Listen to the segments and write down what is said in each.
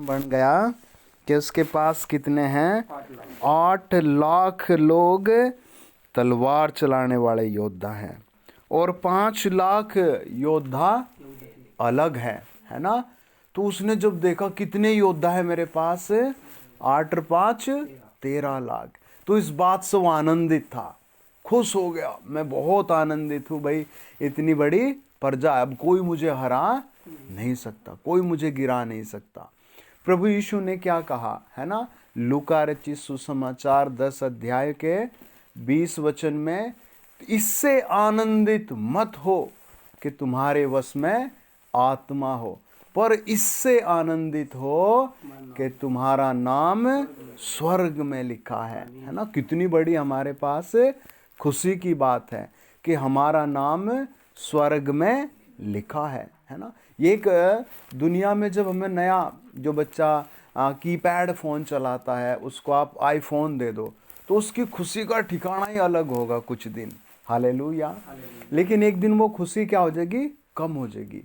वचन बन गया कि उसके पास कितने हैं? 8 लाख लोग तलवार चलाने वाले योद्धा हैं और 5 लाख योद्धा अलग है ना। तो उसने जब देखा कितने योद्धा है मेरे पास, 8 और 5 13 लाख, तो इस बात से वो आनंदित था, खुश हो गया। मैं बहुत आनंदित हूँ भाई, इतनी बड़ी प्रजा, अब कोई मुझे हरा नहीं सकता, कोई मुझे गिरा नहीं सकता। प्रभु यीशु ने क्या कहा है ना, लूका रचित सुसमाचार 10 अध्याय के 20 वचन में, इससे आनंदित मत हो कि तुम्हारे वश में आत्मा हो, पर इससे आनंदित हो कि तुम्हारा नाम स्वर्ग में लिखा है ना। कितनी बड़ी हमारे पास खुशी की बात है कि हमारा नाम स्वर्ग में लिखा है ना। ये एक दुनिया में जब हमें नया, जो बच्चा कीपैड फ़ोन चलाता है उसको आप आईफोन दे दो तो उसकी खुशी का ठिकाना ही अलग होगा कुछ दिन, हालेलुया। लेकिन एक दिन वो खुशी क्या हो जाएगी? कम हो जाएगी।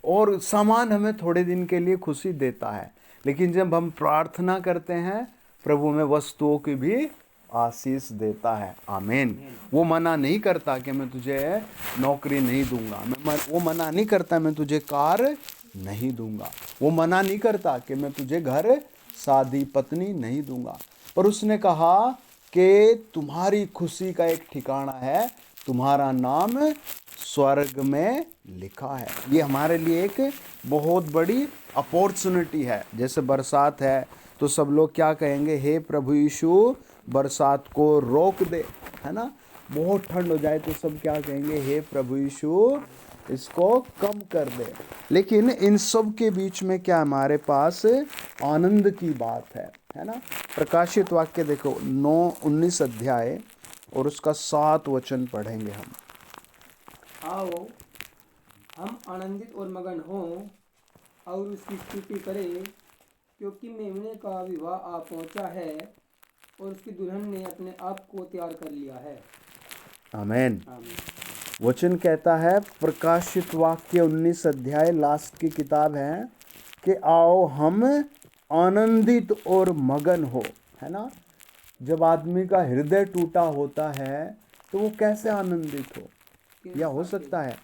और सामान हमें थोड़े दिन के लिए खुशी देता है, लेकिन जब हम प्रार्थना करते हैं प्रभु में वस्तुओं की भी आशीष देता है। आमीन। वो मना नहीं करता कि मैं तुझे नौकरी नहीं दूंगा, वो मना नहीं करता मैं तुझे कार नहीं दूंगा, वो मना नहीं करता कि मैं तुझे घर, शादी, पत्नी नहीं दूंगा, पर उसने कहा कि तुम्हारी खुशी का एक ठिकाना है, तुम्हारा नाम स्वर्ग में लिखा है। ये हमारे लिए एक बहुत बड़ी अपॉर्चुनिटी है। जैसे बरसात है तो सब लोग क्या कहेंगे? हे प्रभु यीशु बरसात को रोक दे, है ना। बहुत ठंड हो जाए तो सब क्या कहेंगे? हे प्रभु यीशु इसको कम कर दे। लेकिन इन सब के बीच में क्या हमारे पास आनंद की बात है ना। प्रकाशित वाक्य देखो 19 अध्याय और उसका 7 वचन पढ़ेंगे हम। आओ हम आनंदित और मगन हों और उसकी स्तुति करें, क्योंकि मेमने का विवाह आ पहुंचा है और उसकी दुल्हन ने अपने आप को तैयार कर लिया है। आमीन। वचन कहता है, प्रकाशित वाक्य 19 अध्याय लास्ट की किताब है, कि आओ हम आनंदित और मगन हो, है ना। जब आदमी का हृदय टूटा होता है तो वो कैसे आनंदित हो? या हो सकता है?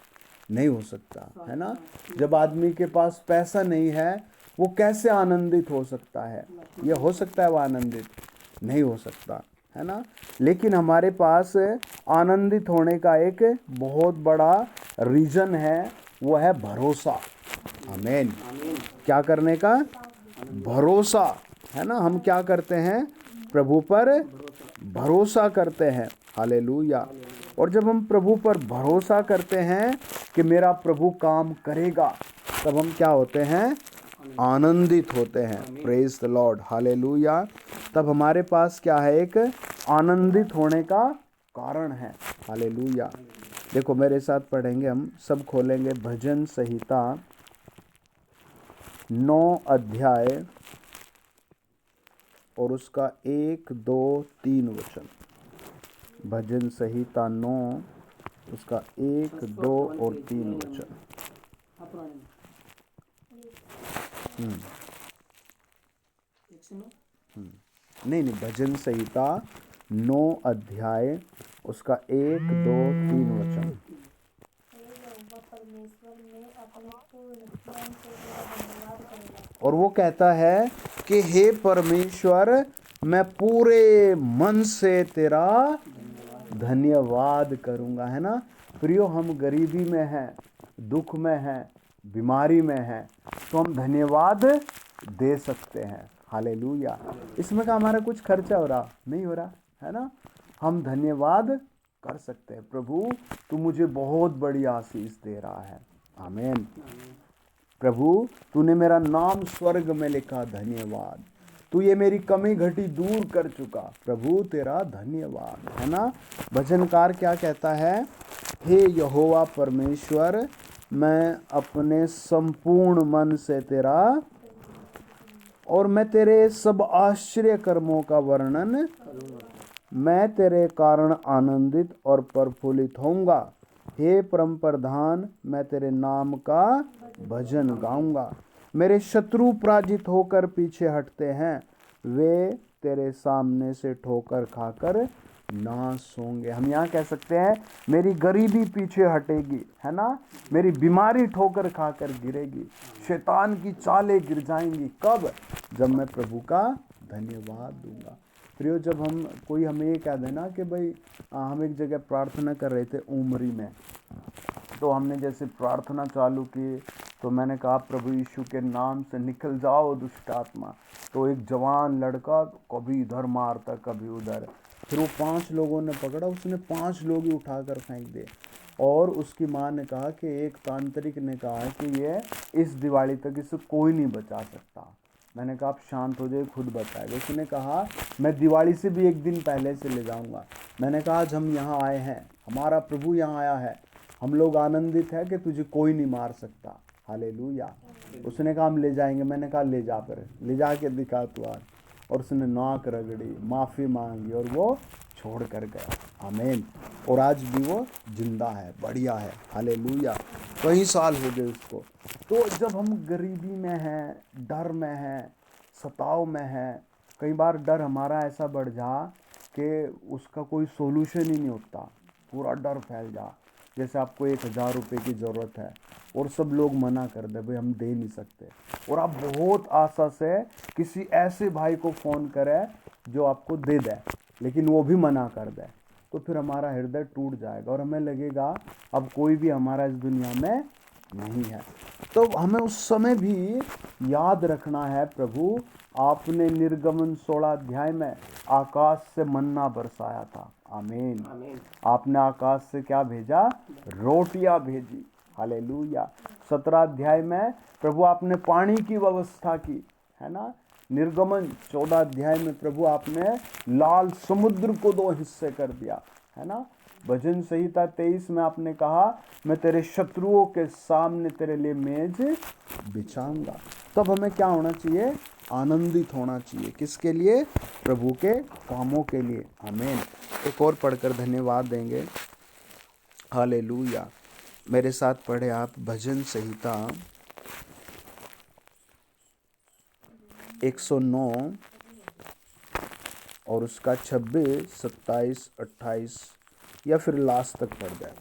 नहीं हो सकता, है ना। जब आदमी के पास पैसा नहीं है वो कैसे आनंदित हो सकता है? यह हो सकता है वो आनंदित? नहीं हो सकता, है ना। लेकिन हमारे पास आनंदित होने का एक बहुत बड़ा रीजन है, वो है भरोसा। आमीन। क्या करने का? भरोसा, है ना। हम क्या करते हैं? प्रभु पर भरोसा करते हैं। हालेलुया। और जब हम प्रभु पर भरोसा करते हैं कि मेरा प्रभु काम करेगा, तब हम क्या होते हैं? आनंदित होते हैं। Praise the Lord, hallelujah. तब हमारे पास क्या है? एक आनंदित होने का कारण है। हालेलुया। देखो मेरे साथ पढ़ेंगे, हम सब खोलेंगे भजन संहिता 9 अध्याय और उसका 1, 2, 3 वचन। भजन संहिता 9 उसका 1, 2 और 3 वचन। नहीं, भजन संहिता 9 अध्याय उसका 1, 2, 3 वचन। और वो कहता है कि हे परमेश्वर मैं पूरे मन से तेरा धन्यवाद करूंगा, है ना। प्रियो, हम गरीबी में हैं, दुख में हैं, बीमारी में हैं, तो हम धन्यवाद दे सकते हैं। हालेलुया। इसमें का हमारा कुछ खर्चा हो रहा नहीं हो रहा, है ना। हम धन्यवाद कर सकते हैं। प्रभु तू मुझे बहुत बड़ी आशीष दे रहा है। आमीन। प्रभु तूने मेरा नाम स्वर्ग में लिखा, धन्यवाद। तू ये मेरी कमी घटी दूर कर चुका, प्रभु तेरा धन्यवाद, है ना। भजनकार क्या कहता है? हे यहोवा परमेश्वर मैं अपने संपूर्ण मन से तेरा और मैं तेरे सब आश्चर्य कर्मों का वर्णन, मैं तेरे कारण आनंदित और प्रफुल्लित होऊंगा। हे परम प्रधान मैं तेरे नाम का भजन गाऊंगा। मेरे शत्रु पराजित होकर पीछे हटते हैं, वे तेरे सामने से ठोकर खाकर नाश होंगे। हम यहाँ कह सकते हैं मेरी गरीबी पीछे हटेगी, है ना, मेरी बीमारी ठोकर खाकर गिरेगी, शैतान की चालें गिर जाएंगी। कब? जब मैं प्रभु का धन्यवाद दूंगा। प्रियो, जब कोई हमें ये कह देना कि भाई हम एक जगह प्रार्थना कर रहे थे उमरी में, तो हमने जैसे प्रार्थना चालू की तो मैंने कहा प्रभु यीशु के नाम से निकल जाओ दुष्ट आत्मा। तो एक जवान लड़का कभी इधर मारता कभी उधर, फिर वो 5 लोगों ने पकड़ा, उसने 5 लोग ही उठाकर फेंक दिए। और उसकी माँ ने कहा कि एक तांत्रिक ने कहा कि ये इस दिवाली तक इसे कोई नहीं बचा सकता। मैंने कहा आप शांत हो जाइए, खुद बताएगा। उसने कहा मैं दिवाली से भी एक दिन पहले से ले जाऊंगा। मैंने कहा आज हम यहाँ आए हैं, हमारा प्रभु यहाँ आया है, हम लोग आनंदित है कि तुझे कोई नहीं मार सकता। हालेलुया। उसने कहा हम ले जाएंगे। मैंने कहा ले जा, पर ले जा के दिखा तू आज। और उसने नाक रगड़ी, माफ़ी मांगी और वो छोड़ कर गया। आमीन। और आज भी वो जिंदा है, बढ़िया है। हालेलुया। कई साल हो गए उसको। तो जब हम गरीबी में हैं, डर में हैं, सताव में हैं, कई बार डर हमारा ऐसा बढ़ जा कि उसका कोई सोल्यूशन ही नहीं होता, पूरा डर फैल जा। जैसे आपको 1000 रुपये की ज़रूरत है और सब लोग मना कर दे, भाई हम दे नहीं सकते, और आप बहुत आशा से किसी ऐसे भाई को फ़ोन करें जो आपको दे दे, लेकिन वो भी मना कर दे, तो फिर हमारा हृदय टूट जाएगा और हमें लगेगा अब कोई भी हमारा इस दुनिया में नहीं है। तो हमें उस समय भी याद रखना है, प्रभु आपने निर्गमन 16 अध्याय में आकाश से मन्ना बरसाया था। आमीन। आपने आकाश से क्या भेजा? रोटियां भेजी। हालेलुया। 17 अध्याय में प्रभु आपने पानी की व्यवस्था की, है ना। निर्गमन 14 अध्याय में प्रभु आपने लाल समुद्र को 2 हिस्से कर दिया, है ना। भजन संहिता 23 में आपने कहा मैं तेरे शत्रुओं के सामने तेरे लिए मेज बिछाऊंगा। तब हमें क्या होना चाहिए? आनंदित होना चाहिए। किसके लिए? प्रभु के कामों के लिए। आमीन। एक और पढ़कर धन्यवाद देंगे। हालेलुया। मेरे साथ पढ़े आप भजन संहिता 109 और उसका 26, 27, 28 या फिर लास्ट तक पढ़ जाए।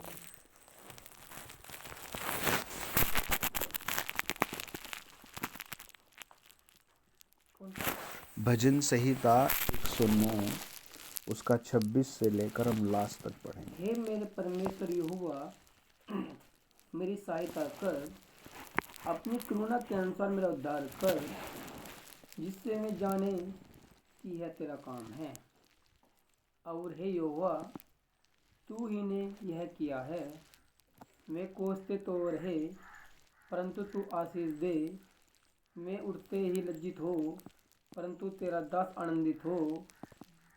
भजन संहिता 109 उसका 26 से लेकर हम लास्ट तक पढ़ेंगे। हे मेरे परमेश्वर यहोवा, मेरी सहायता कर, अपनी करुणा के अनुसार मेरा उद्धार कर, जिससे मैं जाने कि यह तेरा काम है। और हे यहोवा, तू ही ने यह किया है। वे कोसते तो रहे, परंतु तू आशीष दे। मैं उठते ही लज्जित हो, परंतु तेरा दास आनंदित हो।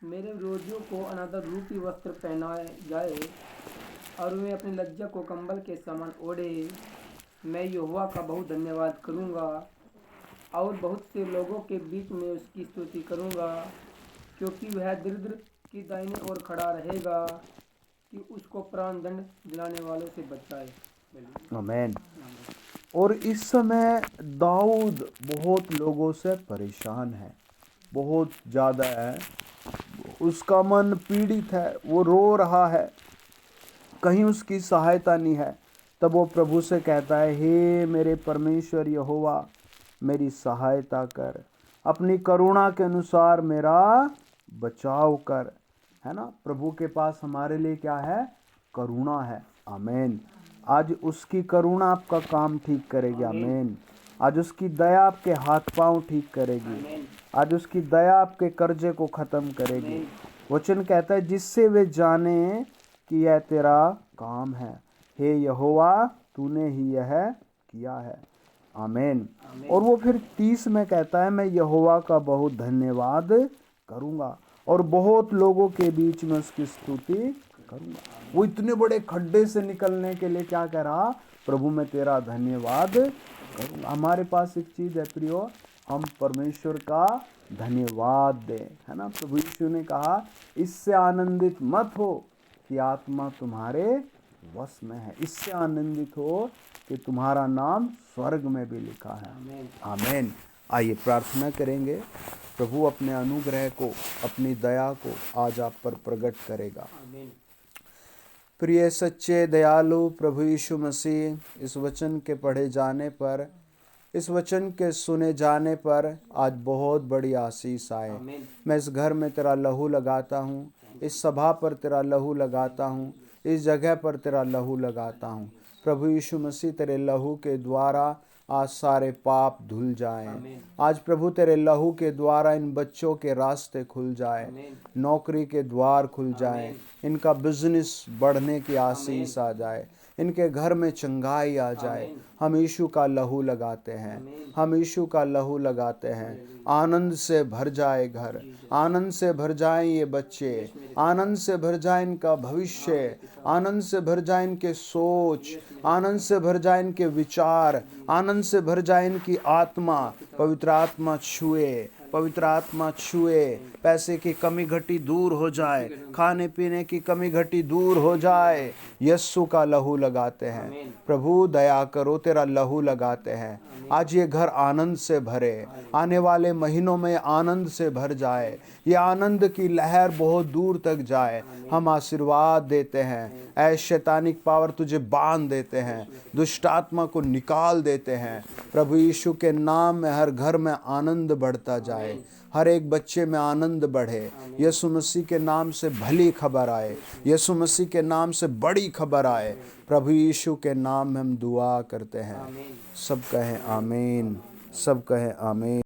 मेरे विरोधियों को अनादर रूपी वस्त्र पहनाए जाए और वे अपनी लज्जा को कंबल के समान ओढ़े। मैं यहोवा का बहुत धन्यवाद करूँगा और बहुत से लोगों के बीच में उसकी स्तुति करूँगा, क्योंकि वह दरिद्र की दाहिनी ओर खड़ा रहेगा कि उसको प्राण दंड दिलाने वालों से बचाए। आमीन। और इस समय दाऊद बहुत लोगों से परेशान है, बहुत ज़्यादा है, उसका मन पीड़ित है, वो रो रहा है, कहीं उसकी सहायता नहीं है। तब वो प्रभु से कहता है, हे मेरे परमेश्वर यहोवा, मेरी सहायता कर, अपनी करुणा के अनुसार मेरा बचाव कर, है ना। प्रभु के पास हमारे लिए क्या है? करुणा है। आमीन। आज उसकी करुणा आपका काम ठीक करेगी। आमीन। आज उसकी दया आपके हाथ पांव ठीक करेगी। आज उसकी दया आपके कर्जे को ख़त्म करेगी। वचन कहता है जिससे वे जाने कि यह तेरा काम है। हे यहोवा, तूने ही यह किया है। आमीन। और वो फिर 30 में कहता है मैं यहोवा का बहुत धन्यवाद करूँगा और बहुत लोगों के बीच में उसकी स्तुति करूँगा। वो इतने बड़े खड्डे से निकलने के लिए क्या कह रहा? प्रभु मैं तेरा धन्यवाद करूँगा। हमारे पास एक चीज़ है प्रियो, हम परमेश्वर का धन्यवाद दें, है ना। प्रभु यीशु ने कहा इससे आनंदित मत हो कि आत्मा तुम्हारे वश में है। इससे आनंदित हो कि तुम्हारा नाम स्वर्ग में भी लिखा है। आमीन। आमीन। आइए प्रार्थना करेंगे। प्रभु अपने अनुग्रह को, अपनी दया को आज आप पर प्रकट करेगा। आमीन। प्रिय सच्चे दयालु प्रभु यीशु मसीह, इस वचन के पढ़े जाने पर, इस वचन के सुने जाने पर आज बहुत बड़ी आशीष आए। आमीन। मैं इस घर में तेरा लहू लगाता हूँ, इस सभा पर तेरा लहू लगाता हूँ, इस जगह पर तेरा लहू लगाता हूँ। प्रभु यीशु मसीह तेरे लहू के द्वारा आज सारे पाप धुल जाएं। आमीन। आज प्रभु तेरे लहू के द्वारा इन बच्चों के रास्ते खुल जाएं, आमीन। नौकरी के द्वार खुल जाएं, आमीन। इनका बिजनेस बढ़ने की आशीष आ जाए, इनके घर में चंगाई आ जाए। आमीन। हम यीशु का लहू लगाते हैं, आमीन। हम यीशु का लहू लगाते हैं। आनंद से भर जाए घर, आनंद से भर जाए ये बच्चे, आनंद से भर जाए इनका भविष्य, आनंद से भर जाए इनके सोच, आनंद से भर जाए इनके विचार, आनंद से भर जाए इनकी आत्मा। पवित्र आत्मा छुए, पवित्र आत्मा छुए। पैसे की कमी घटी दूर हो जाए, खाने पीने की कमी घटी दूर हो जाए। यस्सु का लहू लगाते हैं। प्रभु दया करो, तेरा लहू लगाते हैं। आज ये घर आनंद से भरे, आने वाले महीनों में आनंद से भर जाए, ये आनंद की लहर बहुत दूर तक जाए। हम आशीर्वाद देते हैं। ऐ शैतानिक पावर तुझे बांध देते हैं, दुष्ट आत्मा को निकाल देते हैं। प्रभु यीशु के नाम में हर घर में आनंद बढ़ता जाए, हर एक बच्चे में आनंद बढ़े। यीशु मसीह के नाम से भली खबर आए, यीशु मसीह के नाम से बड़ी खबर आए। प्रभु यीशु के नाम में हम दुआ करते हैं। सब कहें आमीन, सब कहें आमीन।